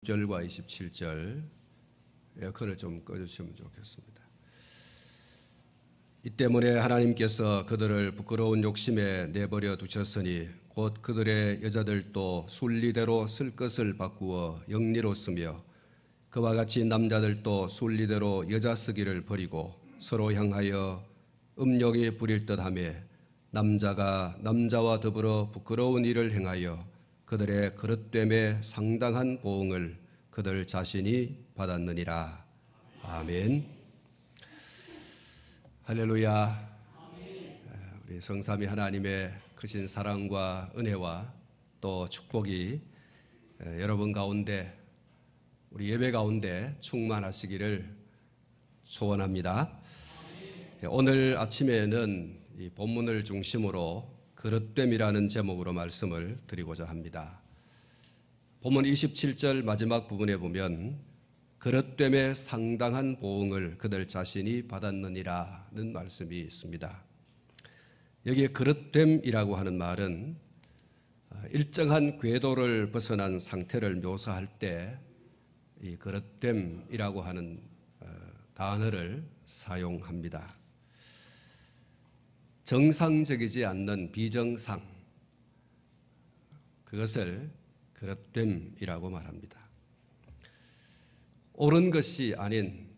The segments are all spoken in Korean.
6절과 27절 에어컨을 좀 꺼주시면 좋겠습니다. 이 때문에 하나님께서 그들을 부끄러운 욕심에 내버려 두셨으니 곧 그들의 여자들도 순리대로 쓸 것을 바꾸어 영리로 쓰며 그와 같이 남자들도 순리대로 여자 쓰기를 버리고 서로 향하여 음욕이 부릴 듯하며 남자가 남자와 더불어 부끄러운 일을 행하여 그들의 그릇됨에 상당한 보응을 그들 자신이 받았느니라. 아멘. 할렐루야. 우리 성삼위 하나님의 크신 사랑과 은혜와 또 축복이 여러분 가운데, 우리 예배 가운데 충만하시기를 소원합니다. 오늘 아침에는 이 본문을 중심으로 그릇됨이라는 제목으로 말씀을 드리고자 합니다. 본문 27절 마지막 부분에 보면 그릇됨에 상당한 보응을 그들 자신이 받았느니라는 말씀이 있습니다. 여기에 그릇됨이라고 하는 말은 일정한 궤도를 벗어난 상태를 묘사할 때 이 그릇됨이라고 하는 단어를 사용합니다. 정상적이지 않는 비정상, 그것을 그릇됨이라고 말합니다. 옳은 것이 아닌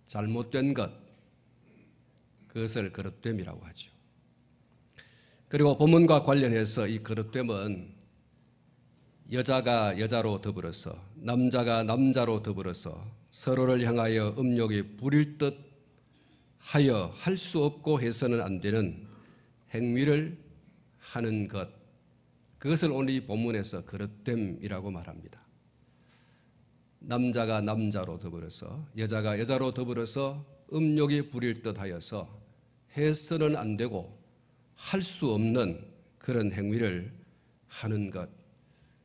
잘못된 것, 그것을 그릇됨이라고 하죠. 그리고 본문과 관련해서 이 그릇됨은 여자가 여자로 더불어서 남자가 남자로 더불어서 서로를 향하여 음욕이 부릴 듯 하여 할 수 없고 해서는 안 되는 행위를 하는 것, 그것을 오늘 이 본문에서 그릇됨이라고 말합니다. 남자가 남자로 더불어서 여자가 여자로 더불어서 음욕이 부릴 듯 하여서 해서는 안 되고 할 수 없는 그런 행위를 하는 것,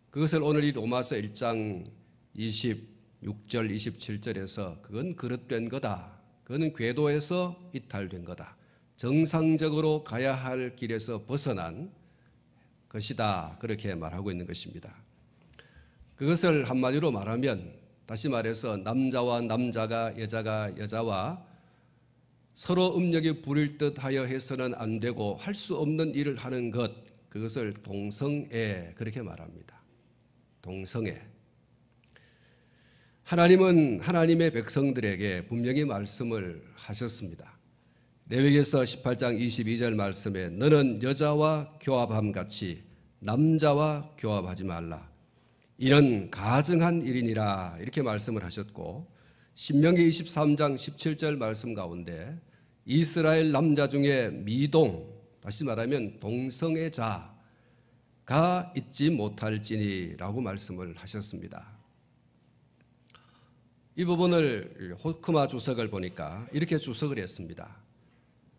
그것을 오늘 이 로마서 1장 26절 27절에서 그건 그릇된 거다, 그는 궤도에서 이탈된 거다, 정상적으로 가야 할 길에서 벗어난 것이다, 그렇게 말하고 있는 것입니다. 그것을 한마디로 말하면, 다시 말해서 남자와 남자가 여자가 여자와 서로 음욕이 부릴 듯 하여 해서는 안 되고 할 수 없는 일을 하는 것, 그것을 동성애, 그렇게 말합니다. 동성애. 하나님은 하나님의 백성들에게 분명히 말씀을 하셨습니다. 레위기서 18장 22절 말씀에 너는 여자와 교합함 같이 남자와 교합하지 말라, 이는 가증한 일이니라, 이렇게 말씀을 하셨고, 신명기 23장 17절 말씀 가운데 이스라엘 남자 중에 미동, 다시 말하면 동성애자가 있지 못할지니라고 말씀을 하셨습니다. 이 부분을 호크마 주석을 보니까 이렇게 주석을 했습니다.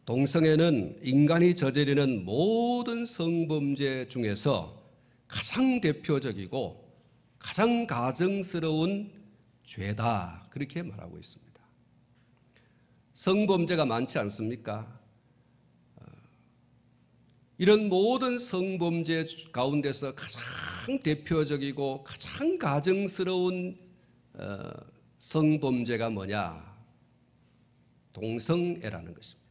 동성애는 인간이 저지르는 모든 성범죄 중에서 가장 대표적이고 가장 가증스러운 죄다, 그렇게 말하고 있습니다. 성범죄가 많지 않습니까? 이런 모든 성범죄 가운데서 가장 대표적이고 가장 가증스러운 성범죄가 뭐냐? 동성애라는 것입니다.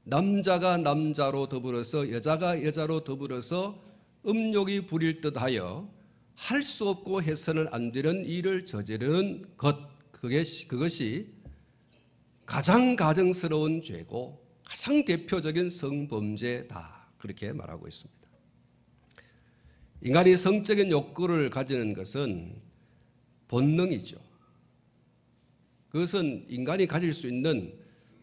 남자가 남자로 더불어서 여자가 여자로 더불어서 음욕이 부릴 듯하여 할 수 없고 해서는 안 되는 일을 저지르는 것, 그것이 가장 가증스러운 죄고 가장 대표적인 성범죄다, 그렇게 말하고 있습니다. 인간이 성적인 욕구를 가지는 것은 본능이죠. 그것은 인간이 가질 수 있는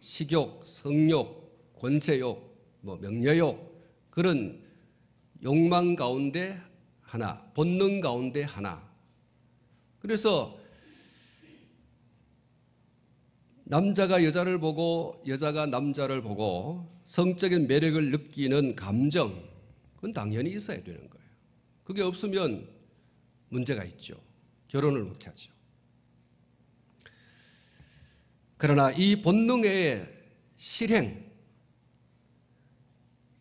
식욕, 성욕, 권세욕, 명예욕, 그런 욕망 가운데 하나, 본능 가운데 하나. 그래서 남자가 여자를 보고 여자가 남자를 보고 성적인 매력을 느끼는 감정, 그건 당연히 있어야 되는 거예요. 그게 없으면 문제가 있죠. 결혼을 못하죠. 그러나 이 본능의 실행,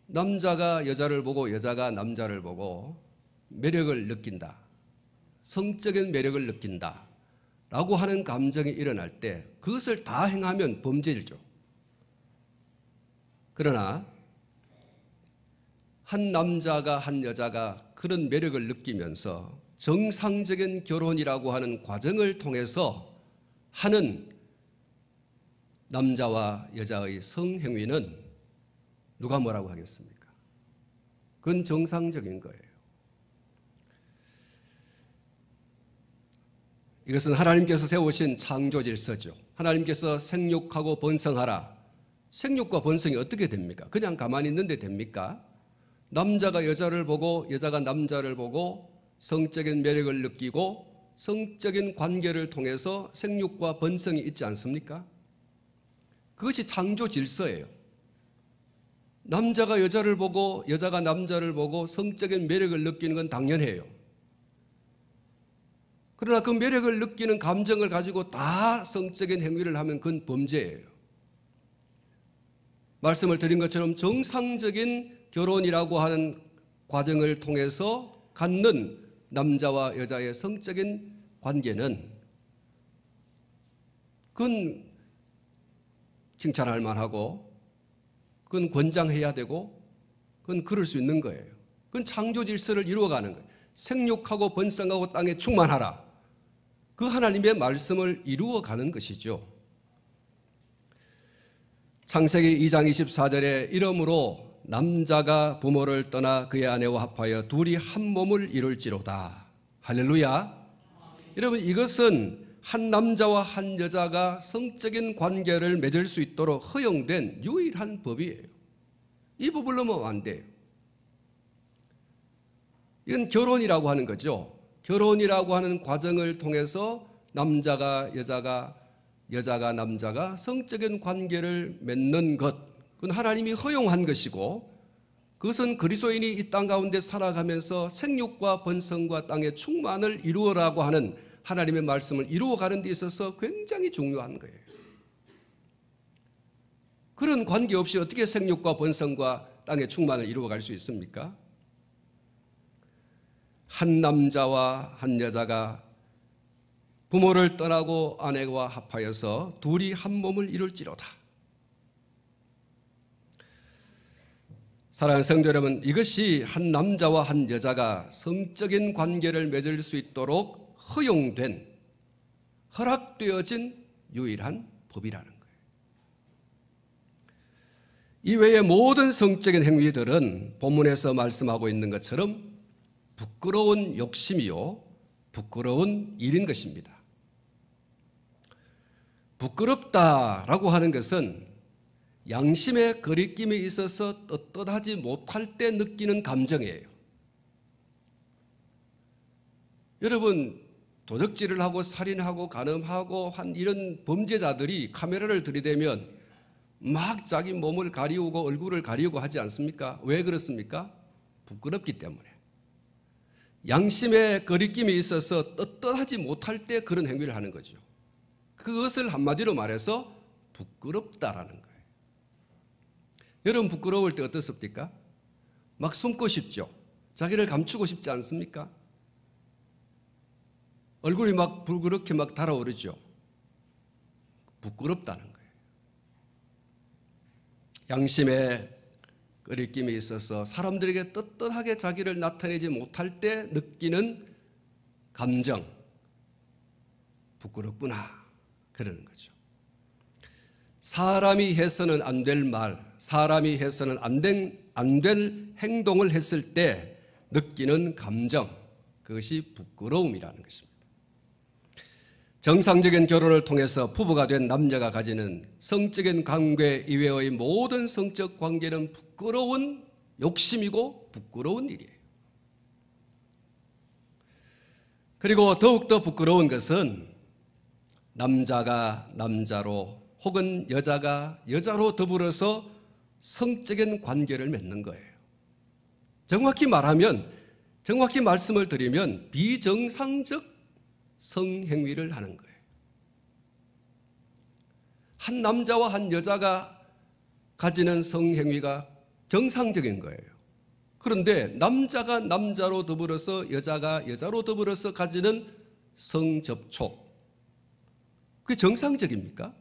남자가 여자를 보고 여자가 남자를 보고 매력을 느낀다, 성적인 매력을 느낀다 라고 하는 감정이 일어날 때 그것을 다 행하면 범죄죠. 그러나 한 남자가 한 여자가 그런 매력을 느끼면서 정상적인 결혼이라고 하는 과정을 통해서 하는 남자와 여자의 성행위는 누가 뭐라고 하겠습니까? 그건 정상적인 거예요. 이것은 하나님께서 세우신 창조 질서죠. 하나님께서 생육하고 번성하라. 생육과 번성이 어떻게 됩니까? 그냥 가만히 있는데 됩니까? 남자가 여자를 보고 여자가 남자를 보고 성적인 매력을 느끼고 성적인 관계를 통해서 생육과 번성이 있지 않습니까? 그것이 창조 질서예요. 남자가 여자를 보고 여자가 남자를 보고 성적인 매력을 느끼는 건 당연해요. 그러나 그 매력을 느끼는 감정을 가지고 다 성적인 행위를 하면 그건 범죄예요. 말씀을 드린 것처럼 정상적인 결혼이라고 하는 과정을 통해서 갖는 남자와 여자의 성적인 관계는 그건 칭찬할 만하고 그건 권장해야 되고 그건 그럴 수 있는 거예요. 그건 창조 질서를 이루어가는 거예요. 생육하고 번성하고 땅에 충만하라. 그 하나님의 말씀을 이루어가는 것이죠. 창세기 2장 24절에 이러므로 남자가 부모를 떠나 그의 아내와 합하여 둘이 한 몸을 이룰지로다. 할렐루야. 여러분, 이것은 한 남자와 한 여자가 성적인 관계를 맺을 수 있도록 허용된 유일한 법이에요. 이 법을 넘으면 안 돼요. 이건 결혼이라고 하는 거죠. 결혼이라고 하는 과정을 통해서 남자가 여자가 여자가 남자가 성적인 관계를 맺는 것, 그건 하나님이 허용한 것이고 그것은 그리스도인이 이 땅 가운데 살아가면서 생육과 번성과 땅의 충만을 이루어라고 하는 하나님의 말씀을 이루어가는 데 있어서 굉장히 중요한 거예요. 그런 관계 없이 어떻게 생육과 번성과 땅의 충만을 이루어갈 수 있습니까? 한 남자와 한 여자가 부모를 떠나고 아내와 합하여서 둘이 한 몸을 이룰지로다. 사랑하는 성도 여러분, 이것이 한 남자와 한 여자가 성적인 관계를 맺을 수 있도록 허용된, 허락되어진 유일한 법이라는 거예요. 이외의 모든 성적인 행위들은 본문에서 말씀하고 있는 것처럼 부끄러운 욕심이요, 부끄러운 일인 것입니다. 부끄럽다라고 하는 것은 양심의 거리낌이 있어서 떳떳하지 못할 때 느끼는 감정이에요. 여러분, 도적질을 하고 살인하고 간음하고 한 이런 범죄자들이 카메라를 들이대면 막 자기 몸을 가리우고 얼굴을 가리우고 하지 않습니까? 왜 그렇습니까? 부끄럽기 때문에. 양심의 거리낌이 있어서 떳떳하지 못할 때 그런 행위를 하는 거죠. 그것을 한마디로 말해서 부끄럽다라는 거예요. 여러분, 부끄러울 때 어떻습니까? 막 숨고 싶죠. 자기를 감추고 싶지 않습니까? 얼굴이 막 불그렇게 막 달아오르죠. 부끄럽다는 거예요. 양심의 거리낌이 있어서 사람들에게 떳떳하게 자기를 나타내지 못할 때 느끼는 감정, 부끄럽구나, 그러는 거죠. 사람이 해서는 안 될 말, 사람이 해서는 안 될 행동을 했을 때 느끼는 감정, 그것이 부끄러움이라는 것입니다. 정상적인 결혼을 통해서 부부가 된 남녀가 가지는 성적인 관계 이외의 모든 성적 관계는 부끄러운 욕심이고 부끄러운 일이에요. 그리고 더욱더 부끄러운 것은 남자가 남자로 혹은 여자가 여자로 더불어서 성적인 관계를 맺는 거예요. 정확히 말하면, 정확히 말씀을 드리면 비정상적 성행위를 하는 거예요. 한 남자와 한 여자가 가지는 성행위가 정상적인 거예요. 그런데 남자가 남자로 더불어서 여자가 여자로 더불어서 가지는 성접촉, 그게 정상적입니까?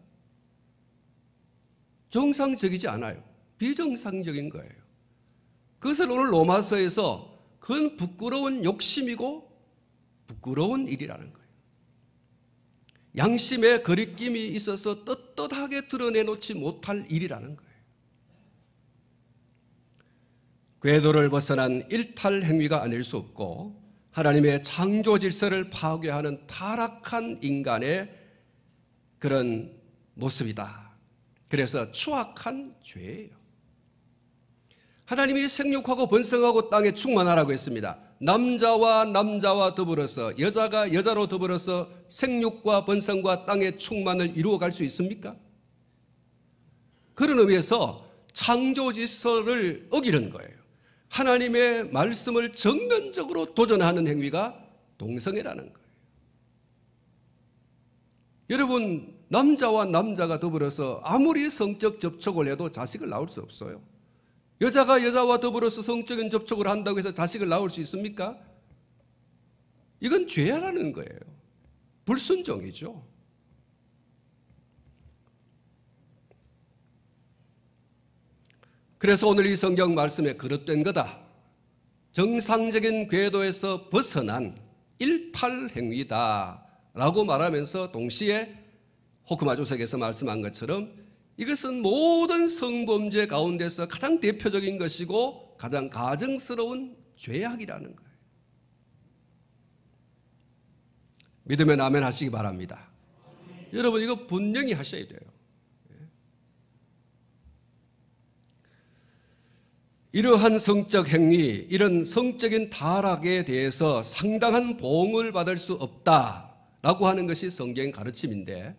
정상적이지 않아요. 비정상적인 거예요. 그것을 오늘 로마서에서 그건 부끄러운 욕심이고 부끄러운 일이라는 거예요. 양심에 거리낌이 있어서 떳떳하게 드러내놓지 못할 일이라는 거예요. 궤도를 벗어난 일탈 행위가 아닐 수 없고 하나님의 창조 질서를 파괴하는 타락한 인간의 그런 모습이다. 그래서 추악한 죄예요. 하나님이 생육하고 번성하고 땅에 충만하라고 했습니다. 남자와 남자와 더불어서 여자가 여자로 더불어서 생육과 번성과 땅의 충만을 이루어갈 수 있습니까? 그런 의미에서 창조 질서를 어기는 거예요. 하나님의 말씀을 정면적으로 도전하는 행위가 동성애라는 거예요. 여러분, 남자와 남자가 더불어서 아무리 성적 접촉을 해도 자식을 낳을 수 없어요. 여자가 여자와 더불어서 성적인 접촉을 한다고 해서 자식을 낳을 수 있습니까? 이건 죄라는 거예요. 불순종이죠. 그래서 오늘 이 성경 말씀에 그릇된 거다. 정상적인 궤도에서 벗어난 일탈 행위다 라고 말하면서 동시에 호크마조색에서 말씀한 것처럼 이것은 모든 성범죄 가운데서 가장 대표적인 것이고 가장 가증스러운 죄악이라는 거예요. 믿으면 아멘 하시기 바랍니다. 여러분, 이거 분명히 하셔야 돼요. 이러한 성적 행위, 이런 성적인 타락에 대해서 상당한 보응을 받을 수 없다라고 하는 것이 성경 가르침인데,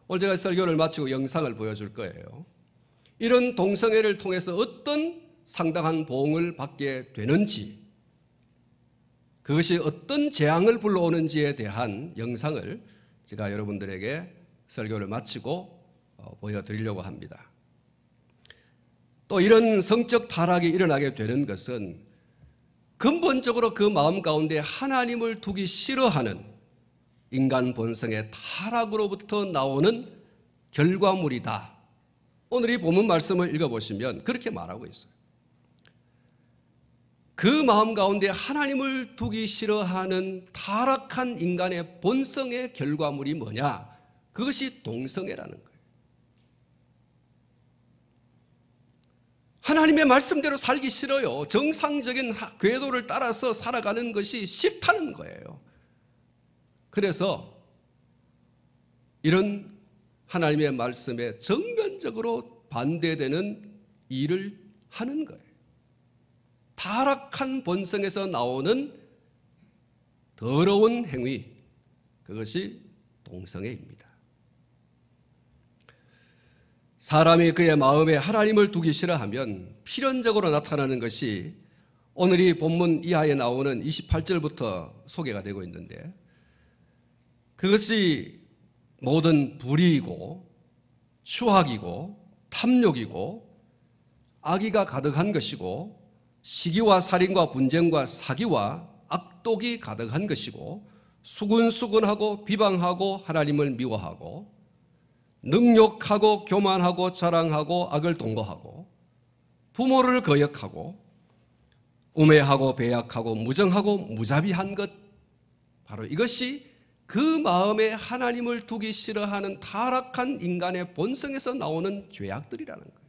오늘 제가 설교를 마치고 영상을 보여줄 거예요. 이런 동성애를 통해서 어떤 상당한 보응을 받게 되는지, 그것이 어떤 재앙을 불러오는지에 대한 영상을 제가 여러분들에게 설교를 마치고 보여드리려고 합니다. 또 이런 성적 타락이 일어나게 되는 것은 근본적으로 그 마음 가운데 하나님을 두기 싫어하는 인간 본성의 타락으로부터 나오는 결과물이다. 오늘 이 본문 말씀을 읽어보시면 그렇게 말하고 있어요. 그 마음 가운데 하나님을 두기 싫어하는 타락한 인간의 본성의 결과물이 뭐냐? 그것이 동성애라는 거예요. 하나님의 말씀대로 살기 싫어요. 정상적인 궤도를 따라서 살아가는 것이 싫다는 거예요. 그래서 이런 하나님의 말씀에 정면적으로 반대되는 일을 하는 거예요. 타락한 본성에서 나오는 더러운 행위, 그것이 동성애입니다. 사람이 그의 마음에 하나님을 두기 싫어하면 필연적으로 나타나는 것이 오늘 이 본문 이하에 나오는 28절부터 소개가 되고 있는데, 그것이 모든 불의이고 추악이고 탐욕이고 악의가 가득한 것이고 시기와 살인과 분쟁과 사기와 악독이 가득한 것이고 수근수근하고 비방하고 하나님을 미워하고 능욕하고 교만하고 자랑하고 악을 동거하고 부모를 거역하고 우매하고 배약하고 무정하고 무자비한 것, 바로 이것이 그 마음에 하나님을 두기 싫어하는 타락한 인간의 본성에서 나오는 죄악들이라는 거예요.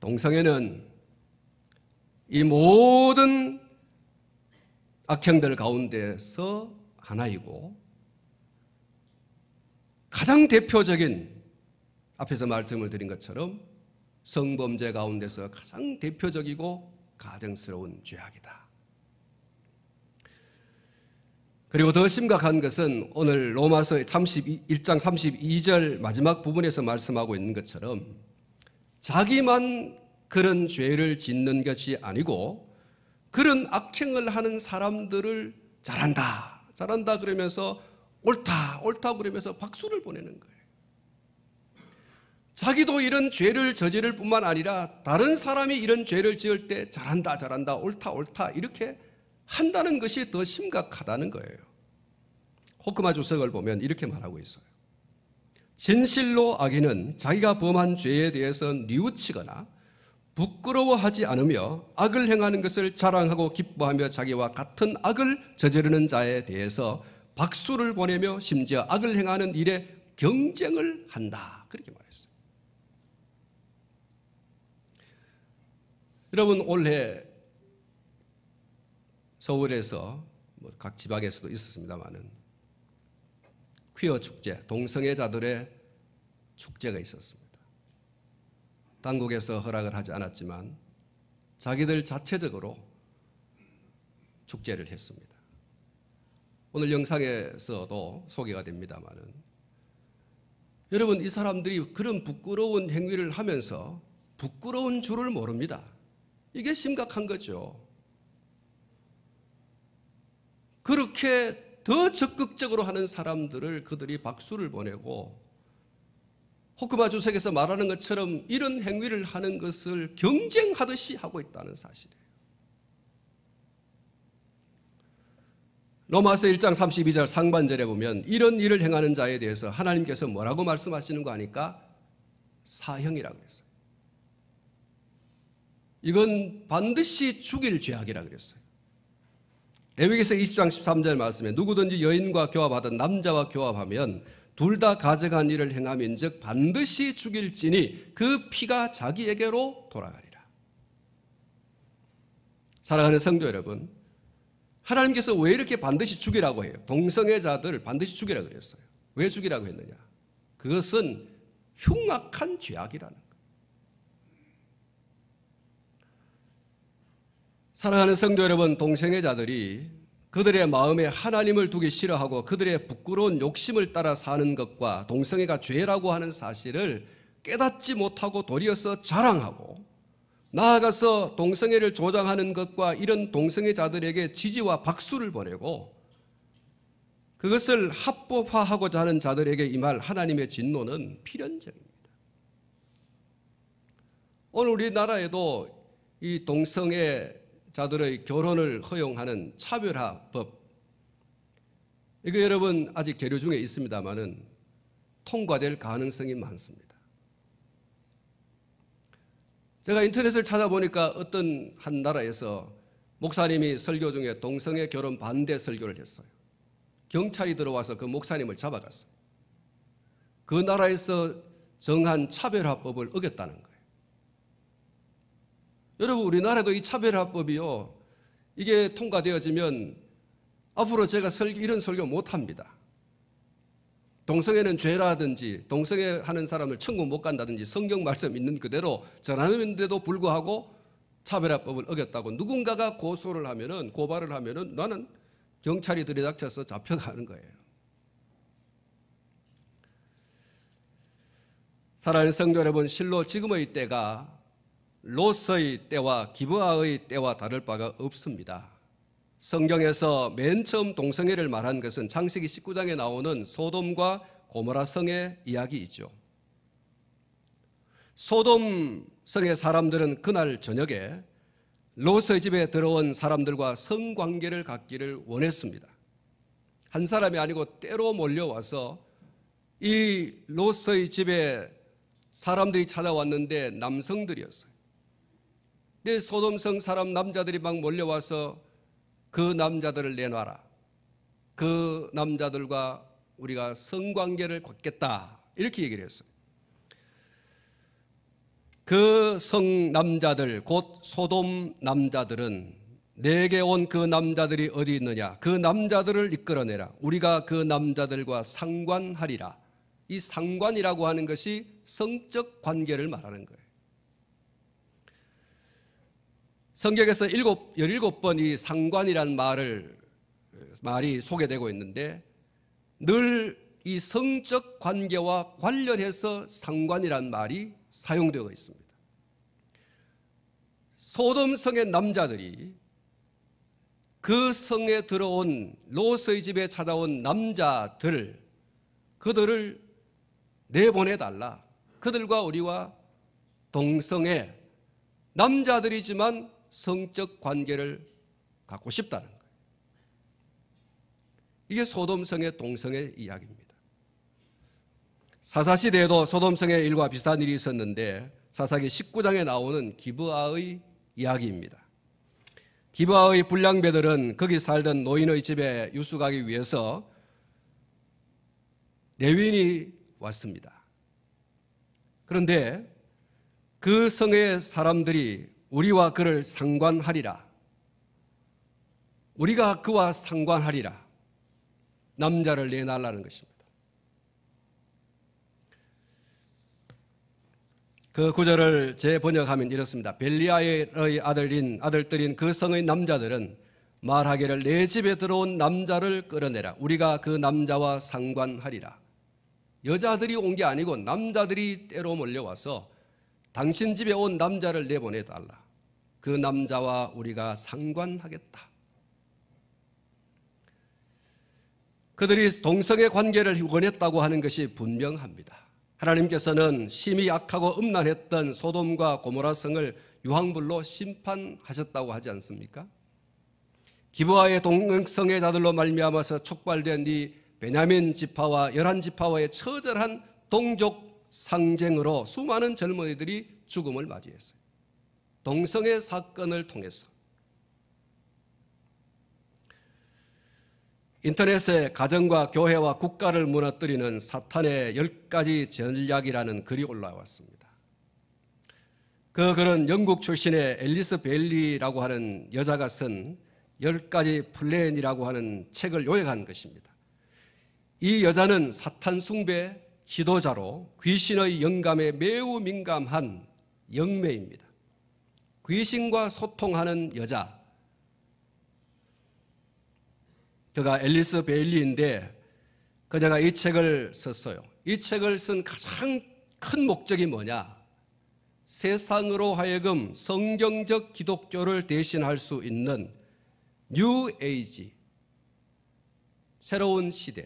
동성애는 이 모든 악행들 가운데서 하나이고, 가장 대표적인, 앞에서 말씀을 드린 것처럼 성범죄 가운데서 가장 대표적이고 가증스러운 죄악이다. 그리고 더 심각한 것은 오늘 로마서 1장 32절 마지막 부분에서 말씀하고 있는 것처럼 자기만 그런 죄를 짓는 것이 아니고 그런 악행을 하는 사람들을 잘한다, 잘한다 그러면서 옳다, 옳다 그러면서 박수를 보내는 거예요. 자기도 이런 죄를 저지를 뿐만 아니라 다른 사람이 이런 죄를 지을 때 잘한다 잘한다 옳다 옳다 이렇게 한다는 것이 더 심각하다는 거예요. 호크마 주석을 보면 이렇게 말하고 있어요. 진실로 악인은 자기가 범한 죄에 대해서 뉘우치거나 부끄러워하지 않으며 악을 행하는 것을 자랑하고 기뻐하며 자기와 같은 악을 저지르는 자에 대해서 박수를 보내며 심지어 악을 행하는 일에 경쟁을 한다. 그렇게 말했어요. 여러분, 올해 서울에서 각 지방에서도 있었습니다마는 퀴어 축제, 동성애자들의 축제가 있었습니다. 당국에서 허락을 하지 않았지만 자기들 자체적으로 축제를 했습니다. 오늘 영상에서도 소개가 됩니다마는 여러분, 이 사람들이 그런 부끄러운 행위를 하면서 부끄러운 줄을 모릅니다. 이게 심각한 거죠. 그렇게 더 적극적으로 하는 사람들을 그들이 박수를 보내고 호크마 주석에서 말하는 것처럼 이런 행위를 하는 것을 경쟁하듯이 하고 있다는 사실이에요. 로마서 1장 32절 상반절에 보면 이런 일을 행하는 자에 대해서 하나님께서 뭐라고 말씀하시는 거 아니까? 사형이라고 그랬어요. 이건 반드시 죽일 죄악이라고 그랬어요. 레위기서 20장 13절 말씀에 누구든지 여인과 교합하든 남자와 교합하면 둘 다 가증한 일을 행함인즉 반드시 죽일지니 그 피가 자기에게로 돌아가리라. 사랑하는 성도 여러분, 하나님께서 왜 이렇게 반드시 죽이라고 해요? 동성애자들 반드시 죽이라고 그랬어요. 왜 죽이라고 했느냐? 그것은 흉악한 죄악이라는 거예요. 사랑하는 성도 여러분, 동성애자들이 그들의 마음에 하나님을 두기 싫어하고 그들의 부끄러운 욕심을 따라 사는 것과 동성애가 죄라고 하는 사실을 깨닫지 못하고 도리어서 자랑하고 나아가서 동성애를 조장하는 것과 이런 동성애자들에게 지지와 박수를 보내고 그것을 합법화하고자 하는 자들에게 임할 하나님의 진노는 필연적입니다. 오늘 우리나라에도 이 동성애자들의 결혼을 허용하는 차별화법, 이거 여러분 아직 계류 중에 있습니다만은 통과될 가능성이 많습니다. 제가 인터넷을 찾아보니까 어떤 한 나라에서 목사님이 설교 중에 동성애 결혼 반대 설교를 했어요. 경찰이 들어와서 그 목사님을 잡아갔어요. 그 나라에서 정한 차별화법을 어겼다는 거예요. 여러분, 우리나라도 이 차별화법이요, 이게 통과되어지면 앞으로 제가 이런 설교 못합니다. 동성애는 죄라든지 동성애 하는 사람을 천국 못 간다든지 성경 말씀 있는 그대로 전하는데도 불구하고 차별화법을 어겼다고 누군가가 고발을 하면은 나는 경찰이 들이닥쳐서 잡혀가는 거예요. 사랑하는 성도 여러분, 실로 지금의 때가 롯의 때와 기브아의 때와 다를 바가 없습니다. 성경에서 맨 처음 동성애를 말한 것은 창세기 19장에 나오는 소돔과 고모라 성의 이야기이죠. 소돔 성의 사람들은 그날 저녁에 롯의 집에 들어온 사람들과 성관계를 갖기를 원했습니다. 한 사람이 아니고 때로 몰려와서 이 롯의 집에 사람들이 찾아왔는데 남성들이었어요. 근데 소돔성 사람 남자들이 막 몰려와서 그 남자들을 내놔라. 그 남자들과 우리가 성관계를 갖겠다. 이렇게 얘기를 했어요. 그 성남자들, 곧 소돔 남자들은 내게 온 그 남자들이 어디 있느냐? 그 남자들을 이끌어내라. 우리가 그 남자들과 상관하리라. 이 상관이라고 하는 것이 성적 관계를 말하는 거예요. 성경에서 17번 이 상관이라는 말이 소개되고 있는데 늘 이 성적 관계와 관련해서 상관이라는 말이 사용되고 있습니다. 소돔 성의 남자들이 그 성에 들어온 롯의 집에 찾아온 남자들, 그들을 내보내달라. 그들과 우리와 동성애, 남자들이지만 성적 관계를 갖고 싶다는 거예요. 이게 소돔성의 동성애 이야기입니다. 사사시대에도 소돔성의 일과 비슷한 일이 있었는데 사사기 19장에 나오는 기브아의 이야기입니다. 기브아의 불량배들은 거기 살던 노인의 집에 유숙하기 위해서 레위인이 왔습니다. 그런데 그 성의 사람들이 우리와 그를 상관하리라, 우리가 그와 상관하리라, 남자를 내달라는 것입니다. 그 구절을 재번역하면 이렇습니다. 벨리아의 아들들인 그 성의 남자들은 말하기를 내 집에 들어온 남자를 끌어내라, 우리가 그 남자와 상관하리라. 여자들이 온 게 아니고 남자들이 때로 몰려와서 당신 집에 온 남자를 내보내달라, 그 남자와 우리가 상관하겠다. 그들이 동성애 관계를 원했다고 하는 것이 분명합니다. 하나님께서는 심히 악하고 음란했던 소돔과 고모라 성을 유황불로 심판하셨다고 하지 않습니까? 기브아의 동성애자들로 말미암아서 촉발된 이 베냐민 지파와 11지파와의 처절한 동족 상쟁으로 수많은 젊은이들이 죽음을 맞이했어요. 동성애 사건을 통해서. 인터넷에 가정과 교회와 국가를 무너뜨리는 사탄의 10가지 전략이라는 글이 올라왔습니다. 그 글은 영국 출신의 앨리스 베일리라고 하는 여자가 쓴 10가지 플랜이라고 하는 책을 요약한 것입니다. 이 여자는 사탄 숭배 지도자로 귀신의 영감에 매우 민감한 영매입니다. 귀신과 소통하는 여자, 그가 앨리스 베일리인데 그녀가 이 책을 썼어요. 이 책을 쓴 가장 큰 목적이 뭐냐? 세상으로 하여금 성경적 기독교를 대신할 수 있는 뉴 에이지, 새로운 시대,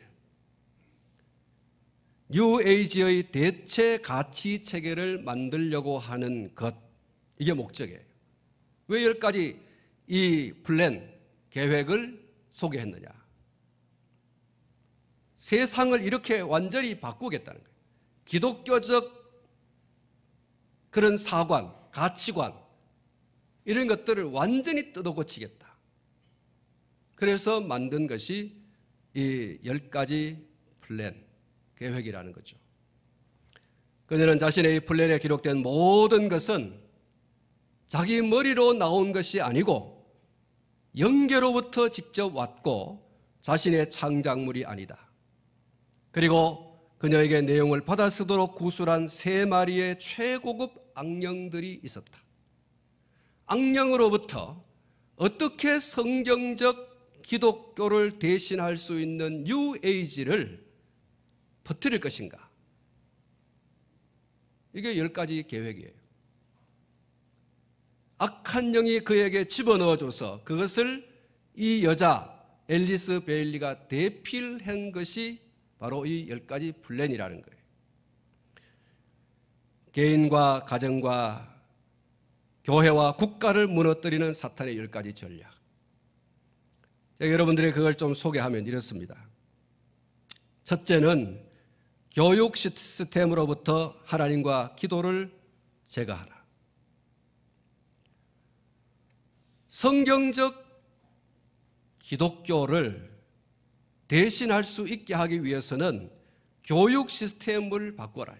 뉴 에이지의 대체 가치 체계를 만들려고 하는 것, 이게 목적이에요. 왜 10가지 이 플랜, 계획을 소개했느냐? 세상을 이렇게 완전히 바꾸겠다는 거예요. 기독교적 그런 사관, 가치관, 이런 것들을 완전히 뜯어고치겠다. 그래서 만든 것이 이 10가지 플랜, 계획이라는 거죠. 그녀는 자신의 이 플랜에 기록된 모든 것은 자기 머리로 나온 것이 아니고 영계로부터 직접 왔고 자신의 창작물이 아니다. 그리고 그녀에게 내용을 받아쓰도록 구술한 3마리의 최고급 악령들이 있었다. 악령으로부터 어떻게 성경적 기독교를 대신할 수 있는 뉴 에이지를 퍼뜨릴 것인가? 이게 10가지 계획이에요. 악한 영이 그에게 집어넣어줘서 그것을 이 여자 앨리스 베일리가 대필한 것이 바로 이 10가지 플랜이라는 거예요. 개인과 가정과 교회와 국가를 무너뜨리는 사탄의 10가지 전략. 제가 여러분들이 그걸 좀 소개하면 이렇습니다. 첫째는 교육 시스템으로부터 하나님과 기도를 제거하라. 성경적 기독교를 대신할 수 있게 하기 위해서는 교육 시스템을 바꿔라.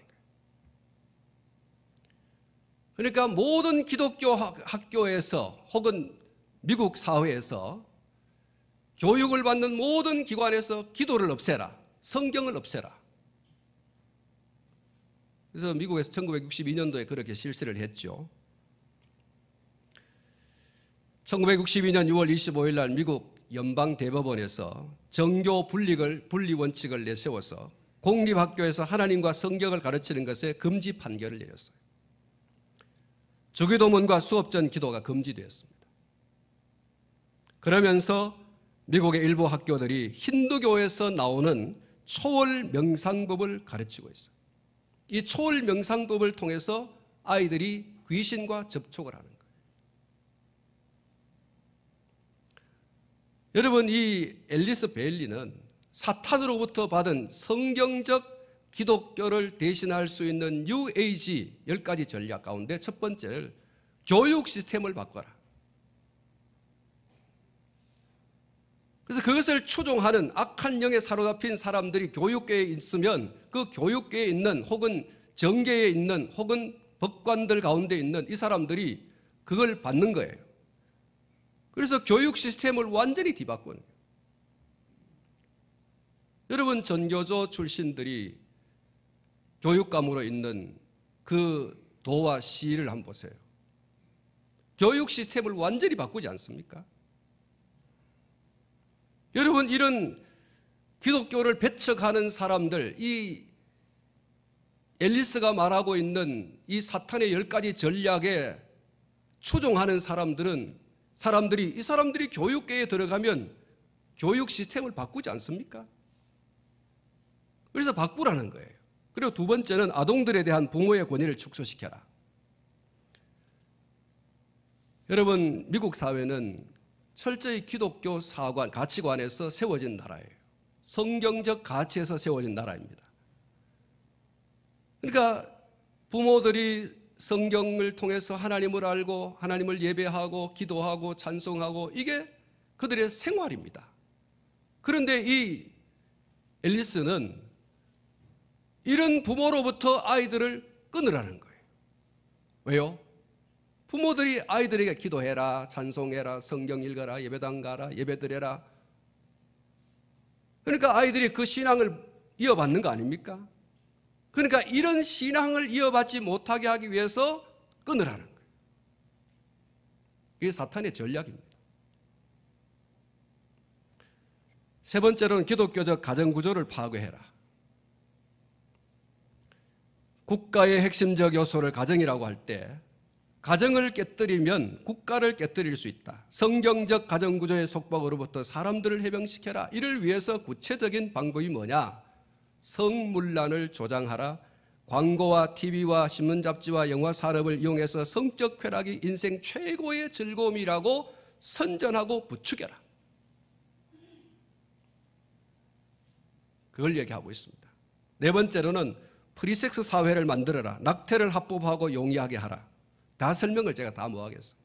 그러니까 모든 기독교 학교에서 혹은 미국 사회에서 교육을 받는 모든 기관에서 기도를 없애라. 성경을 없애라. 그래서 미국에서 1962년도에 그렇게 실시를 했죠. 1962년 6월 25일 날 미국 연방대법원에서 정교 분리 원칙을 내세워서 공립학교에서 하나님과 성경을 가르치는 것에 금지 판결을 내렸어요. 주기도문과 수업 전 기도가 금지되었습니다. 그러면서 미국의 일부 학교들이 힌두교에서 나오는 초월 명상법을 가르치고 있어요. 이 초월 명상법을 통해서 아이들이 귀신과 접촉을 하는 거예요. 여러분, 이 앨리스 베일리는 사탄으로부터 받은 성경적 기독교를 대신할 수 있는 뉴에이지 10가지 전략 가운데 첫 번째를 교육 시스템을 바꿔라. 그래서 그것을 추종하는 악한 영에 사로잡힌 사람들이 교육계에 있으면 그 교육계에 있는 혹은 정계에 있는 혹은 법관들 가운데 있는 이 사람들이 그걸 받는 거예요. 그래서 교육 시스템을 완전히 뒤바꾸는 거예요. 여러분, 전교조 출신들이 교육감으로 있는 그 도와 시를 한번 보세요. 교육 시스템을 완전히 바꾸지 않습니까? 여러분, 이런 기독교를 배척하는 사람들, 이 앨리스가 말하고 있는 이 사탄의 10가지 전략에 추종하는 사람들이 이 사람들이 교육계에 들어가면 교육 시스템을 바꾸지 않습니까? 그래서 바꾸라는 거예요. 그리고 두 번째는 아동들에 대한 부모의 권위를 축소시켜라. 여러분, 미국 사회는 철저히 기독교 사관, 가치관에서 세워진 나라예요. 성경적 가치에서 세워진 나라입니다. 그러니까 부모들이 성경을 통해서 하나님을 알고 하나님을 예배하고 기도하고 찬송하고 이게 그들의 생활입니다. 그런데 이 앨리스는 이런 부모로부터 아이들을 끊으라는 거예요. 왜요? 부모들이 아이들에게 기도해라, 찬송해라, 성경 읽어라, 예배당 가라, 예배드려라. 그러니까 아이들이 그 신앙을 이어받는 거 아닙니까? 그러니까 이런 신앙을 이어받지 못하게 하기 위해서 끊으라는 거예요. 이게 사탄의 전략입니다. 세 번째로는 기독교적 가정구조를 파괴해라. 국가의 핵심적 요소를 가정이라고 할 때 가정을 깨뜨리면 국가를 깨뜨릴 수 있다. 성경적 가정구조의 속박으로부터 사람들을 해방시켜라. 이를 위해서 구체적인 방법이 뭐냐? 성문란을 조장하라. 광고와 TV와 신문 잡지와 영화 산업을 이용해서 성적 쾌락이 인생 최고의 즐거움이라고 선전하고 부추겨라. 그걸 얘기하고 있습니다. 네 번째로는 프리섹스 사회를 만들어라. 낙태를 합법화하고 용이하게 하라. 다 설명을 제가 다 못하겠어요.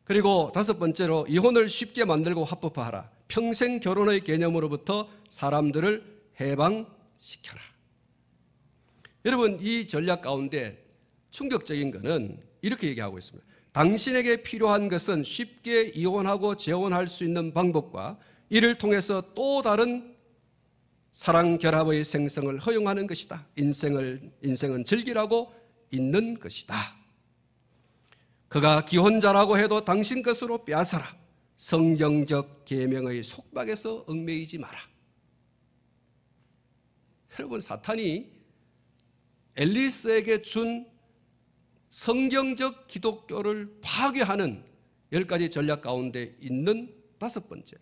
그리고 다섯 번째로 이혼을 쉽게 만들고 합법화하라. 평생 결혼의 개념으로부터 사람들을 해방시켜라. 여러분, 이 전략 가운데 충격적인 것은 이렇게 얘기하고 있습니다. 당신에게 필요한 것은 쉽게 이혼하고 재혼할 수 있는 방법과 이를 통해서 또 다른 사랑 결합의 생성을 허용하는 것이다. 인생은 즐기라고 있는 것이다. 그가 기혼자라고 해도 당신 것으로 빼앗아라. 성경적 계명의 속박에서 얽매이지 마라. 여러분, 사탄이 앨리스에게 준 성경적 기독교를 파괴하는 10가지 전략 가운데 있는 다섯 번째.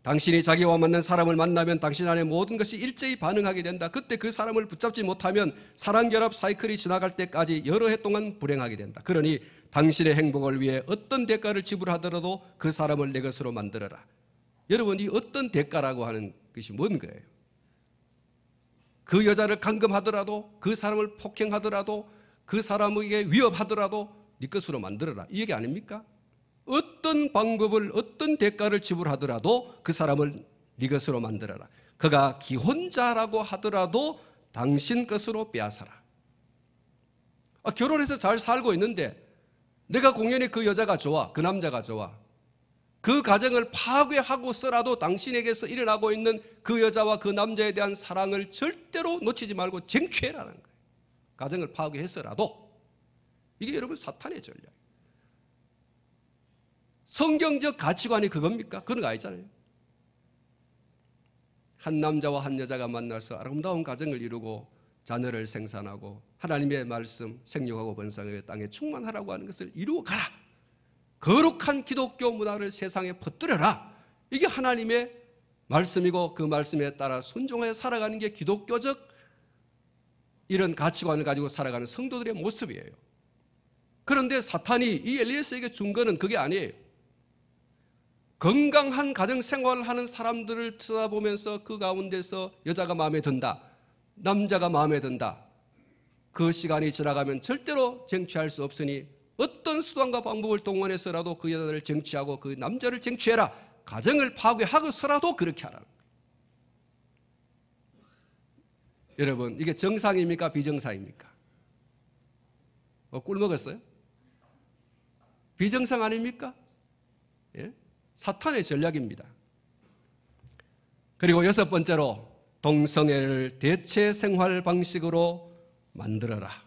당신이 자기와 맞는 사람을 만나면 당신 안에 모든 것이 일제히 반응하게 된다. 그때 그 사람을 붙잡지 못하면 사랑결합 사이클이 지나갈 때까지 여러 해 동안 불행하게 된다. 그러니 당신의 행복을 위해 어떤 대가를 지불하더라도 그 사람을 내 것으로 만들어라. 여러분, 이 어떤 대가라고 하는 것이 뭔 거예요? 그 여자를 감금하더라도, 그 사람을 폭행하더라도, 그 사람에게 위협하더라도 네 것으로 만들어라. 이 얘기 아닙니까? 어떤 방법을, 어떤 대가를 지불하더라도 그 사람을 네 것으로 만들어라. 그가 기혼자라고 하더라도 당신 것으로 빼앗아라. 결혼해서 잘 살고 있는데 내가 공연히 그 여자가 좋아, 그 남자가 좋아. 그 가정을 파괴하고서라도 당신에게서 일어나고 있는 그 여자와 그 남자에 대한 사랑을 절대로 놓치지 말고 쟁취해라는 거예요. 가정을 파괴해서라도. 이게 여러분 사탄의 전략이에요. 성경적 가치관이 그겁니까? 그런 거 아니잖아요. 한 남자와 한 여자가 만나서 아름다운 가정을 이루고 자녀를 생산하고 하나님의 말씀 생육하고 번성하여 땅에 충만하라고 하는 것을 이루어 가라. 거룩한 기독교 문화를 세상에 퍼뜨려라. 이게 하나님의 말씀이고 그 말씀에 따라 순종하여 살아가는 게 기독교적 이런 가치관을 가지고 살아가는 성도들의 모습이에요. 그런데 사탄이 이 엘리에스에게 준 거는 그게 아니에요. 건강한 가정 생활을 하는 사람들을 쳐다보면서 그 가운데서 여자가 마음에 든다, 남자가 마음에 든다. 그 시간이 지나가면 절대로 쟁취할 수 없으니 어떤 수단과 방법을 동원해서라도 그 여자를 쟁취하고 그 남자를 쟁취해라. 가정을 파괴하고서라도 그렇게 하라. 여러분, 이게 정상입니까? 비정상입니까? 꿀 먹었어요? 비정상 아닙니까? 예? 사탄의 전략입니다. 그리고 6번째로 동성애를 대체 생활 방식으로 만들어라.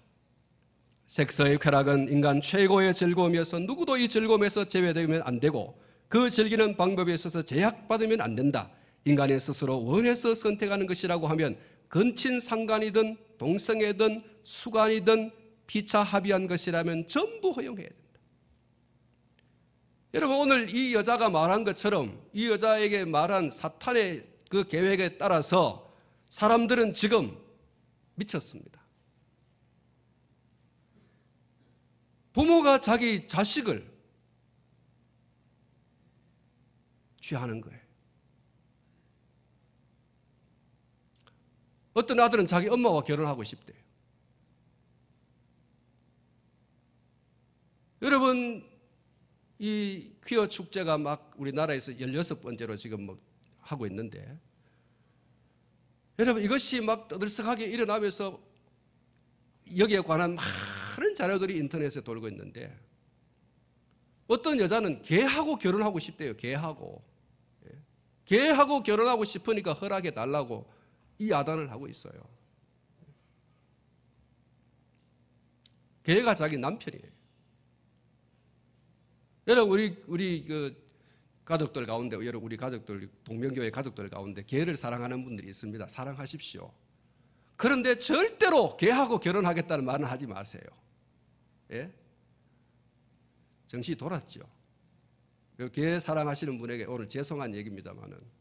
섹스의 쾌락은 인간 최고의 즐거움이어서 누구도 이 즐거움에서 제외되면 안 되고 그 즐기는 방법에 있어서 제약받으면 안 된다. 인간이 스스로 원해서 선택하는 것이라고 하면 근친 상간이든 동성애든 수간이든 피차 합의한 것이라면 전부 허용해야 된다. 여러분, 오늘 이 여자가 말한 것처럼 이 여자에게 말한 사탄의 그 계획에 따라서 사람들은 지금 미쳤습니다. 부모가 자기 자식을 취하는 거예요. 어떤 아들은 자기 엄마와 결혼하고 싶대요. 여러분, 이 퀴어 축제가 막 우리나라에서 16번째로 지금 뭐 하고 있는데, 여러분, 이것이 막 떠들썩하게 일어나면서 여기에 관한 많은 자료들이 인터넷에 돌고 있는데, 어떤 여자는 개하고 결혼하고 싶대요. 개하고. 개하고 결혼하고 싶으니까 허락해 달라고 이 야단을 하고 있어요. 개가 자기 남편이에요. 여러분, 우리 그 가족들 가운데, 여러분, 우리 가족들, 동명교회 가족들 가운데 개를 사랑하는 분들이 있습니다. 사랑하십시오. 그런데 절대로 개하고 결혼하겠다는 말은 하지 마세요. 예? 정신이 돌았죠. 개 사랑하시는 분에게 오늘 죄송한 얘기입니다만은,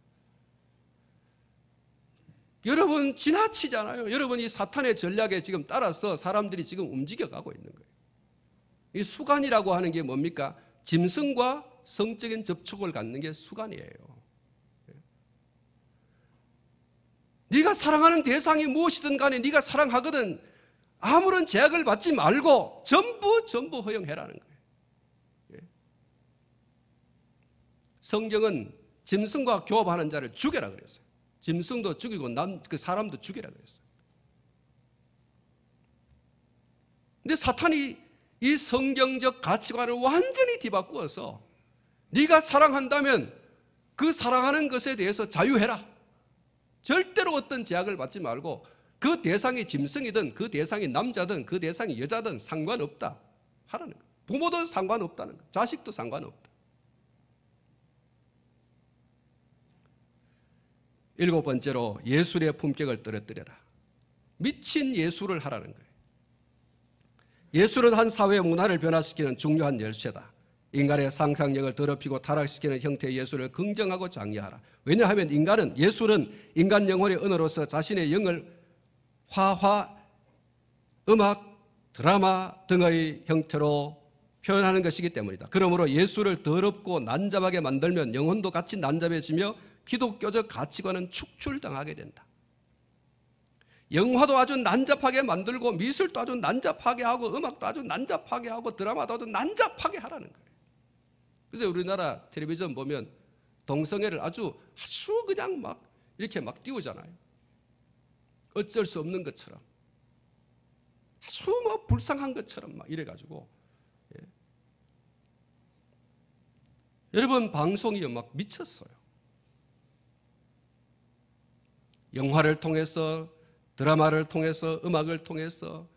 여러분 지나치잖아요. 여러분, 이 사탄의 전략에 지금 따라서 사람들이 지금 움직여가고 있는 거예요. 이 수간이라고 하는 게 뭡니까? 짐승과 성적인 접촉을 갖는 게 수간이에요. 네가 사랑하는 대상이 무엇이든 간에 네가 사랑하거든 아무런 제약을 받지 말고 전부 허용해라는 거예요. 성경은 짐승과 교합하는 자를 죽여라 그랬어요. 짐승도 죽이고 그 사람도 죽이라 그랬어요. 근데 사탄이 이 성경적 가치관을 완전히 뒤바꾸어서 네가 사랑한다면 그 사랑하는 것에 대해서 자유해라. 절대로 어떤 제약을 받지 말고 그 대상이 짐승이든 그 대상이 남자든 그 대상이 여자든 상관없다 하라는 거예요. 부모도 상관없다는 거예요. 자식도 상관없다. 7번째로 예술의 품격을 떨어뜨려라. 미친 예술을 하라는 거예요. 예술은 한 사회의 문화를 변화시키는 중요한 열쇠다. 인간의 상상력을 더럽히고 타락시키는 형태의 예술을 긍정하고 장려하라. 왜냐하면 예술은 인간 영혼의 언어로서 자신의 영을 화화, 음악, 드라마 등의 형태로 표현하는 것이기 때문이다. 그러므로 예술을 더럽고 난잡하게 만들면 영혼도 같이 난잡해지며 기독교적 가치관은 축출당하게 된다. 영화도 아주 난잡하게 만들고 미술도 아주 난잡하게 하고 음악도 아주 난잡하게 하고 드라마도 아주 난잡하게 하라는 거예요. 그래서 우리나라 텔레비전 보면 동성애를 아주 그냥 막 이렇게 막 띄우잖아요. 어쩔 수 없는 것처럼 아주 뭐 불쌍한 것처럼 막 이래가지고 여러분, 방송이 막 미쳤어요. 영화를 통해서, 드라마를 통해서, 음악을 통해서,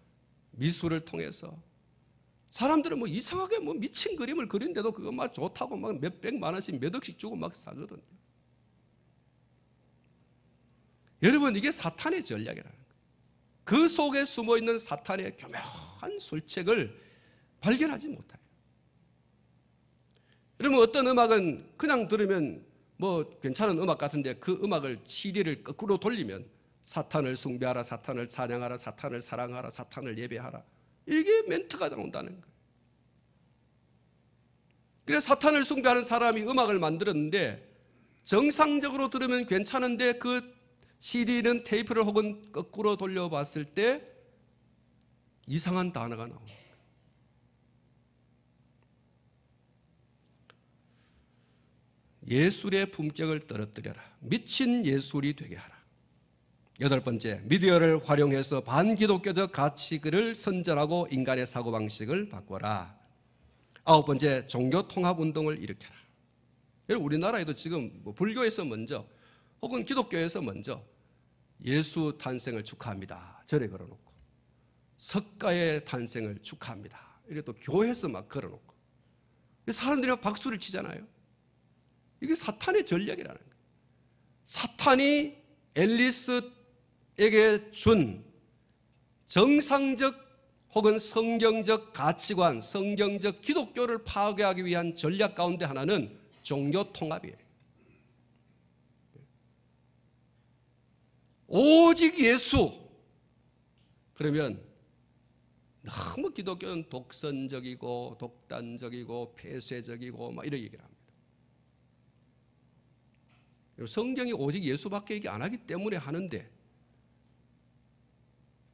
미술을 통해서 사람들은 뭐 이상하게 뭐 미친 그림을 그리는데도 그거 막 좋다고 막 몇백만 원씩 몇 억씩 주고 막 사거든요. 여러분, 이게 사탄의 전략이라는 거예요. 그 속에 숨어 있는 사탄의 교묘한 술책을 발견하지 못해요. 여러분, 어떤 음악은 그냥 들으면 뭐 괜찮은 음악 같은데 그 음악을 CD를 거꾸로 돌리면 사탄을 숭배하라, 사탄을 찬양하라, 사탄을 사랑하라, 사탄을 예배하라. 이게 멘트가 나온다는 거예요. 그래서 사탄을 숭배하는 사람이 음악을 만들었는데 정상적으로 들으면 괜찮은데 그 CD는 테이프를 혹은 거꾸로 돌려봤을 때 이상한 단어가 나옵니다. 예술의 품격을 떨어뜨려라. 미친 예술이 되게 하라. 8번째, 미디어를 활용해서 반기독교적 가치를 선전하고 인간의 사고방식을 바꿔라. 9번째, 종교통합운동을 일으켜라. 우리나라에도 지금 불교에서 먼저 혹은 기독교에서 먼저 예수 탄생을 축하합니다. 절에 걸어놓고, 석가의 탄생을 축하합니다. 이래 또 교회에서 막 걸어놓고, 사람들이 막 박수를 치잖아요. 이게 사탄의 전략이라는 거예요. 사탄이 앨리스에게 준 정상적 혹은 성경적 가치관, 성경적 기독교를 파괴하기 위한 전략 가운데 하나는 종교 통합이에요. 오직 예수. 그러면 너무 기독교는 독선적이고 독단적이고 폐쇄적이고 막 이런 얘기를 합니다. 성경이 오직 예수밖에 얘기 안 하기 때문에 하는데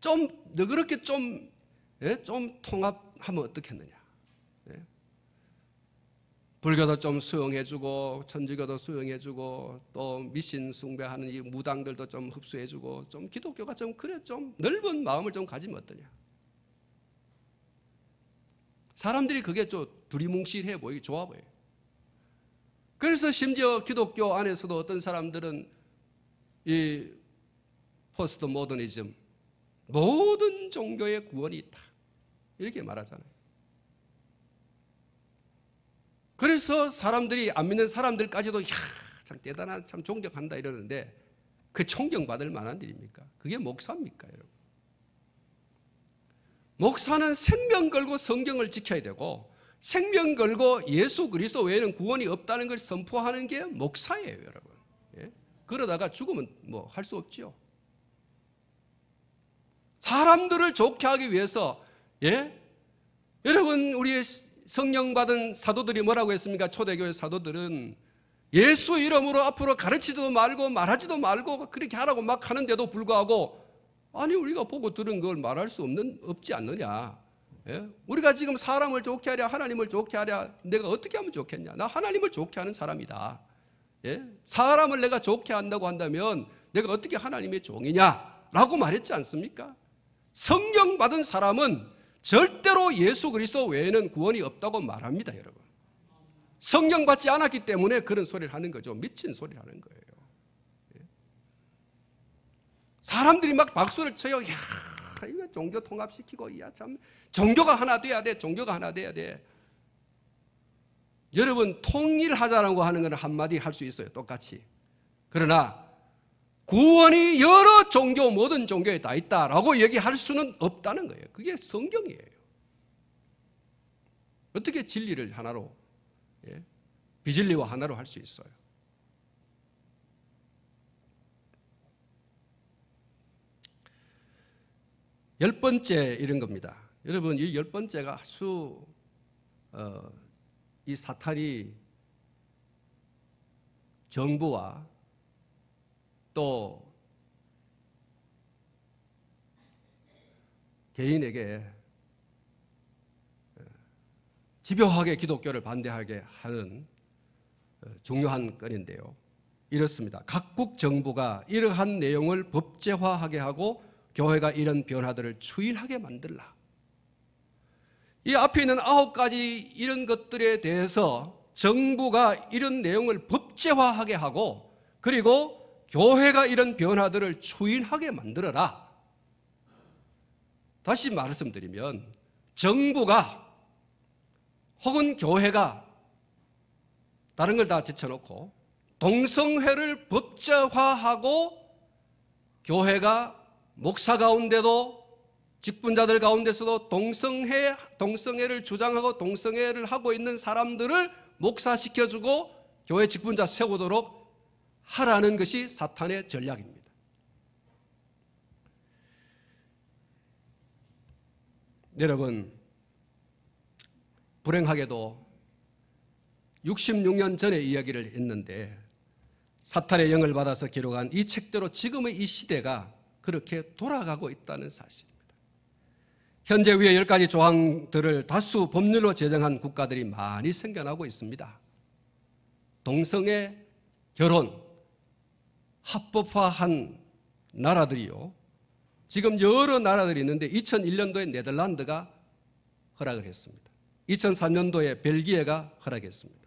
좀 너그럽게 좀 통합하면 어떻겠느냐. 불교도 좀 수용해주고 천주교도 수용해주고 또 미신 숭배하는 이 무당들도 좀 흡수해주고 좀 기독교가 좀 그래 좀 넓은 마음을 좀 가지면 어떠냐. 사람들이 그게 좀 두리뭉실해 보이기 좋아 보여요. 그래서 심지어 기독교 안에서도 어떤 사람들은 이 포스트 모더니즘, 모든 종교의 구원이 있다 이렇게 말하잖아요. 그래서 사람들이 안 믿는 사람들까지도 참 대단한, 참 존경한다 이러는데 그 존경받을 만한 일입니까? 그게 목사입니까, 여러분? 목사는 생명 걸고 성경을 지켜야 되고 생명 걸고 예수 그리스도 외에는 구원이 없다는 걸 선포하는 게 목사예요, 여러분. 예? 그러다가 죽으면 뭐 할 수 없지요. 사람들을 좋게 하기 위해서, 예? 여러분, 우리의 성령 받은 사도들이 뭐라고 했습니까? 초대교회 사도들은 예수 이름으로 앞으로 가르치지도 말고 말하지도 말고 그렇게 하라고 막 하는데도 불구하고, 아니 우리가 보고 들은 걸 말할 수 없지 않느냐. 예? 우리가 지금 사람을 좋게 하랴 하나님을 좋게 하랴 내가 어떻게 하면 좋겠냐. 나 하나님을 좋게 하는 사람이다. 예? 사람을 내가 좋게 한다고 한다면 내가 어떻게 하나님의 종이냐 라고 말했지 않습니까? 성령 받은 사람은 절대로 예수 그리스도 외에는 구원이 없다고 말합니다, 여러분. 성령 받지 않았기 때문에 그런 소리를 하는 거죠. 미친 소리를 하는 거예요. 예? 사람들이 막 박수를 쳐요. 야, 이거 종교 통합시키고, 야, 참, 종교가 하나 돼야 돼. 종교가 하나 돼야 돼. 여러분, 통일하자라고 하는 건 한마디 할 수 있어요. 똑같이. 그러나 구원이 여러 종교, 모든 종교에 다 있다라고 얘기할 수는 없다는 거예요. 그게 성경이에요. 어떻게 진리를 하나로, 예? 비진리와 하나로 할 수 있어요? 열 번째 이런 겁니다. 여러분, 이 10번째가 아주 이 사탄이 정부와 또 개인에게 집요하게 기독교를 반대하게 하는 중요한 건인데요. 이렇습니다. 각국 정부가 이러한 내용을 법제화하게 하고 교회가 이런 변화들을 추인하게 만들라. 이 앞에 있는 9가지 이런 것들에 대해서 정부가 이런 내용을 법제화하게 하고 그리고 교회가 이런 변화들을 추인하게 만들어라. 다시 말씀드리면 정부가 혹은 교회가 다른 걸 다 제쳐놓고 동성회를 법제화하고 교회가 목사 가운데도 직분자들 가운데서도 동성애를 주장하고 동성애를 하고 있는 사람들을 목사시켜주고 교회 직분자 세우도록 하라는 것이 사탄의 전략입니다. 여러분, 불행하게도 66년 전의 이야기를 했는데 사탄의 영을 받아서 기록한 이 책대로 지금의 이 시대가 그렇게 돌아가고 있다는 사실입니다. 현재 위에 10가지 조항들을 다수 법률로 제정한 국가들이 많이 생겨나고 있습니다. 동성애 결혼 합법화한 나라들이요, 지금 여러 나라들이 있는데 2001년도에 네덜란드가 허락을 했습니다. 2003년도에 벨기에가 허락했습니다.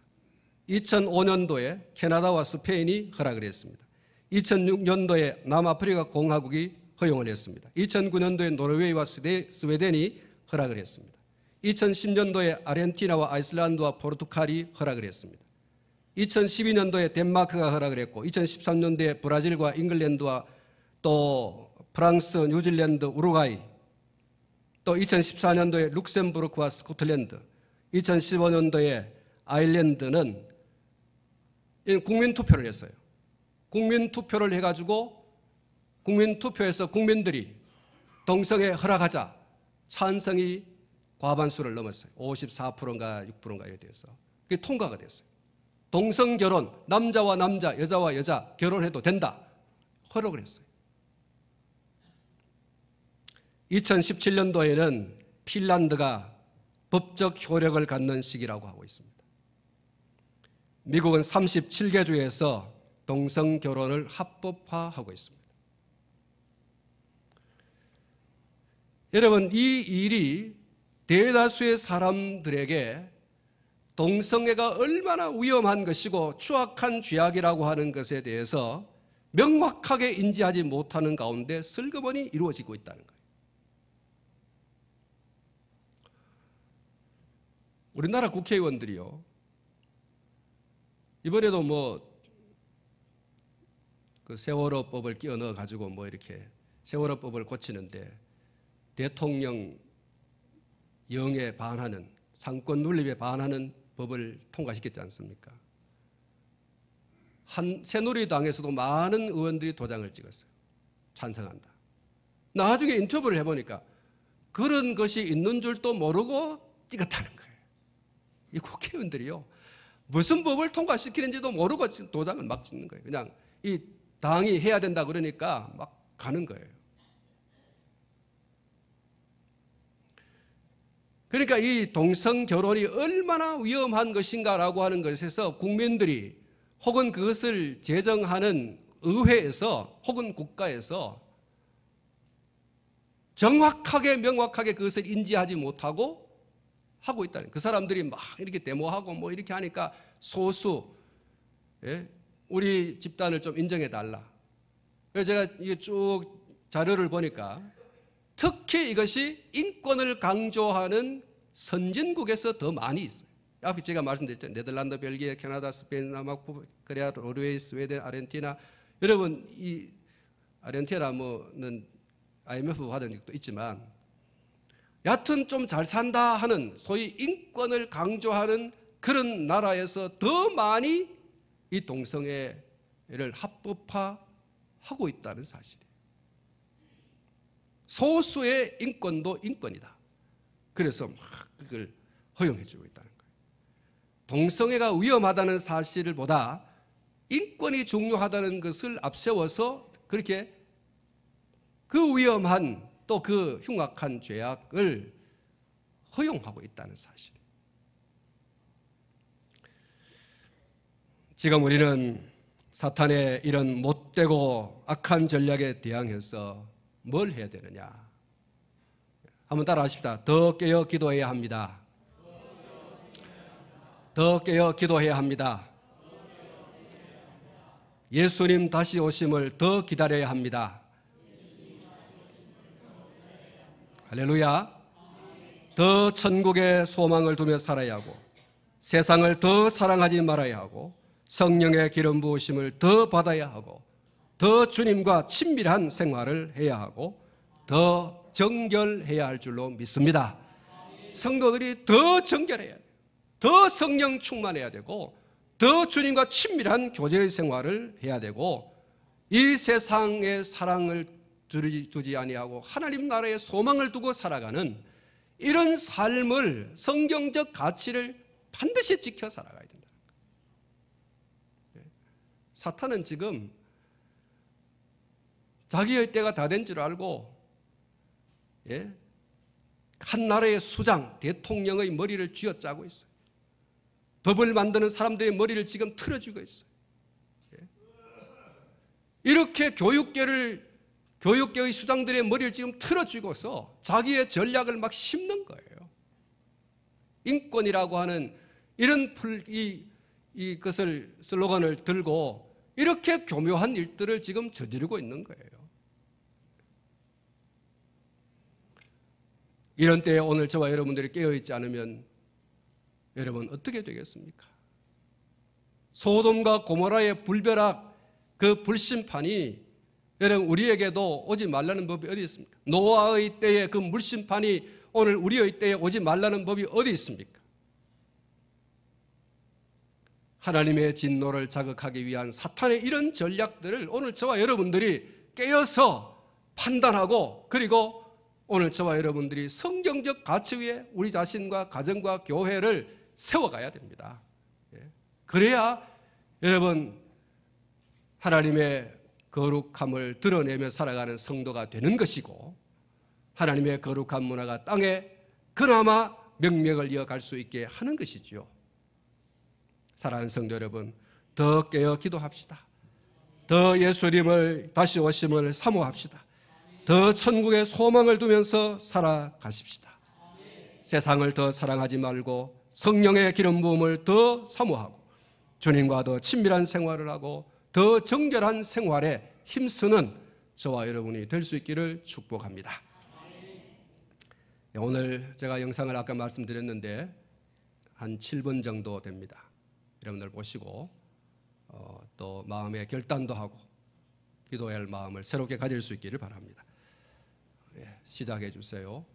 2005년도에 캐나다와 스페인이 허락을 했습니다. 2006년도에 남아프리카 공화국이 허용을 했습니다. 2009년도에 노르웨이와 스웨덴이 허락을 했습니다. 2010년도에 아르헨티나와 아이슬란드와 포르투갈이 허락을 했습니다. 2012년도에 덴마크가 허락을 했고 2013년도에 브라질과 잉글랜드와 또 프랑스, 뉴질랜드, 우루과이, 또 2014년도에 룩셈부르크와 스코틀랜드, 2015년도에 아일랜드는 국민투표를 했어요. 국민투표를 해가지고 국민투표에서 국민들이 동성애 허락하자 찬성이 과반수를 넘었어요. 54%인가 6%인가 이렇게 돼서 그게 통과가 됐어요. 동성결혼, 남자와 남자, 여자와 여자 결혼해도 된다, 허락을 했어요. 2017년도에는 핀란드가 법적 효력을 갖는 시기라고 하고 있습니다. 미국은 37개 주에서 동성결혼을 합법화하고 있습니다. 여러분, 이 일이 대다수의 사람들에게 동성애가 얼마나 위험한 것이고 추악한 죄악이라고 하는 것에 대해서 명확하게 인지하지 못하는 가운데 슬그머니 이루어지고 있다는 거예요. 우리나라 국회의원들이요, 이번에도 그 세월호법을 끼워 넣어 가지고 이렇게 세월호법을 고치는데 대통령 영에 반하는, 상권 눈립에 반하는 법을 통과시켰지 않습니까? 새누리당에서도 많은 의원들이 도장을 찍었어요. 찬성한다. 나중에 인터뷰를 해보니까 그런 것이 있는 줄도 모르고 찍었다는 거예요. 이 국회의원들이요, 무슨 법을 통과시키는지도 모르고 도장을 막 찍는 거예요. 그냥 이 당이 해야 된다 그러니까 막 가는 거예요. 그러니까 이 동성 결혼이 얼마나 위험한 것인가라고 하는 것에서 국민들이 혹은 그것을 제정하는 의회에서 혹은 국가에서 정확하게 명확하게 그것을 인지하지 못하고 하고 있다는, 그 사람들이 막 이렇게 데모하고 이렇게 하니까 소수, 우리 집단을 좀 인정해 달라. 그래서 제가 이게 쭉 자료를 보니까 특히 이것이 인권을 강조하는 선진국에서 더 많이 있어요. 앞에 제가 말씀드렸죠. 네덜란드, 벨기에, 캐나다, 스페인, 남아프리카, 노르웨이, 스웨덴, 아르헨티나. 여러분, 이 아르헨티나는 IMF 받은 적도 있지만 여하튼 좀 잘 산다 하는 소위 인권을 강조하는 그런 나라에서 더 많이 이 동성애를 합법화하고 있다는 사실이에요. 소수의 인권도 인권이다. 그래서 막 그걸 허용해주고 있다는 거예요. 동성애가 위험하다는 사실을 보다 인권이 중요하다는 것을 앞세워서 그렇게 그 위험한 또 그 흉악한 죄악을 허용하고 있다는 사실. 지금 우리는 사탄의 이런 못되고 악한 전략에 대항해서 뭘 해야 되느냐? 한번 따라 하십시다. 더 깨어 기도해야 합니다. 더 깨어 기도해야 합니다. 예수님 다시 오심을 더 기다려야 합니다. 할렐루야. 더 천국의 소망을 두며 살아야 하고 세상을 더 사랑하지 말아야 하고 성령의 기름 부으심을 더 받아야 하고 더 주님과 친밀한 생활을 해야 하고 더 정결해야 할 줄로 믿습니다. 성도들이 더 정결해야 돼요. 더 성령 충만해야 되고 더 주님과 친밀한 교제의 생활을 해야 되고 이 세상의 사랑을 두지 아니하고 하나님 나라의 소망을 두고 살아가는 이런 삶을, 성경적 가치를 반드시 지켜 살아가야 된다. 사탄은 지금 자기의 때가 다 된 줄 알고 한 나라의 수장, 대통령의 머리를 쥐어짜고 있어요. 법을 만드는 사람들의 머리를 지금 틀어주고 있어요. 이렇게 교육계의 수장들의 머리를 지금 틀어주고서 자기의 전략을 막 심는 거예요. 인권이라고 하는 이런 이것을 슬로건을 들고 이렇게 교묘한 일들을 지금 저지르고 있는 거예요. 이런 때에 오늘 저와 여러분들이 깨어있지 않으면 여러분 어떻게 되겠습니까? 소돔과 고모라의 불벼락, 그 불심판이 여러분 우리에게도 오지 말라는 법이 어디 있습니까? 노아의 때에 그 물심판이 오늘 우리의 때에 오지 말라는 법이 어디 있습니까? 하나님의 진노를 자극하기 위한 사탄의 이런 전략들을 오늘 저와 여러분들이 깨어서 판단하고, 그리고 오늘 저와 여러분들이 성경적 가치 위에 우리 자신과 가정과 교회를 세워가야 됩니다. 그래야 여러분 하나님의 거룩함을 드러내며 살아가는 성도가 되는 것이고, 하나님의 거룩한 문화가 땅에 그나마 명맥을 이어갈 수 있게 하는 것이지요. 사랑하는 성도 여러분, 더 깨어 기도합시다. 더 예수님을 다시 오심을 사모합시다. 더 천국의 소망을 두면서 살아가십시다. 세상을 더 사랑하지 말고 성령의 기름 부음을 더 사모하고 주님과 더 친밀한 생활을 하고 더 정결한 생활에 힘쓰는 저와 여러분이 될 수 있기를 축복합니다. 오늘 제가 영상을 아까 말씀드렸는데 한 7분 정도 됩니다. 여러분들 보시고 또 마음의 결단도 하고 기도해야 할 마음을 새롭게 가질 수 있기를 바랍니다. 시작해 주세요.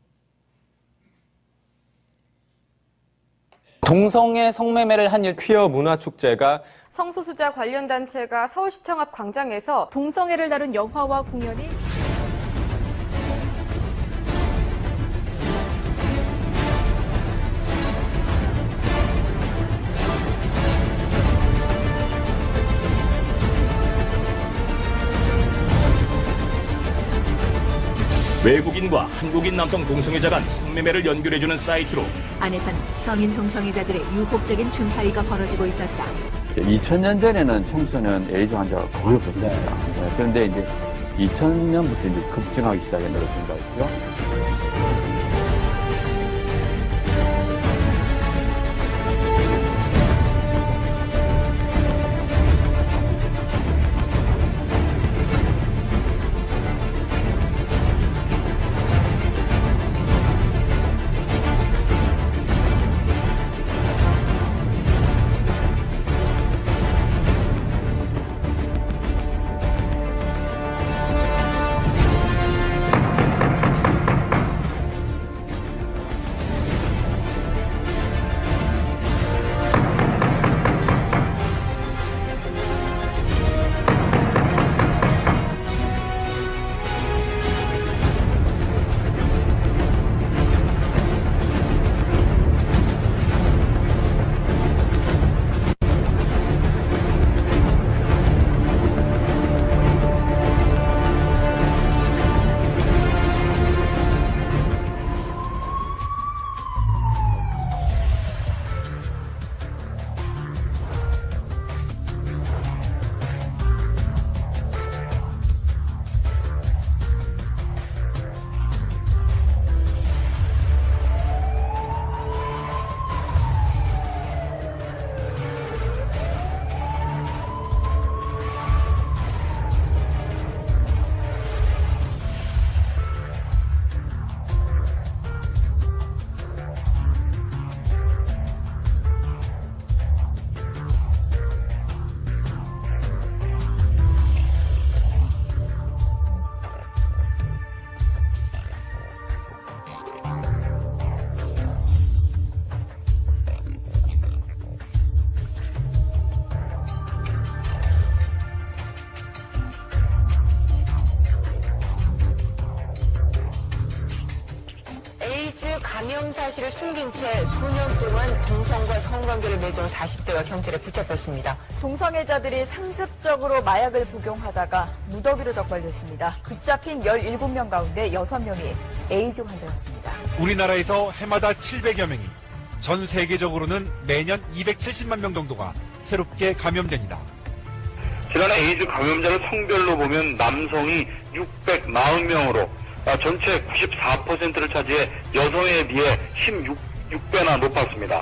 동성애 성매매를 한 일 퀴어 문화축제가 성소수자 관련 단체가 서울시청 앞 광장에서 동성애를 다룬 영화와 공연이 외국인과 한국인 남성 동성애자 간 성매매를 연결해주는 사이트로 안에선 성인 동성애자들의 유혹적인 춤사위가 벌어지고 있었다. 2000년 전에는 청소년 에이즈 환자가 거의 없었습니다. 그런데 이제 2000년부터 이제 급증하기 시작한 걸로 증가했죠. 감염 사실을 숨긴 채 수년 동안 동성과 성관계를 맺은 40대가 경찰에 붙잡혔습니다. 동성애자들이 상습적으로 마약을 복용하다가 무더기로 적발됐습니다. 붙잡힌 17명 가운데 6명이 에이즈 환자였습니다. 우리나라에서 해마다 700여 명이, 전 세계적으로는 매년 270만 명 정도가 새롭게 감염됩니다. 지난해 에이즈 감염자를 성별로 보면 남성이 640명으로 전체 94%를 차지해 여성에 비해 16배나 높았습니다.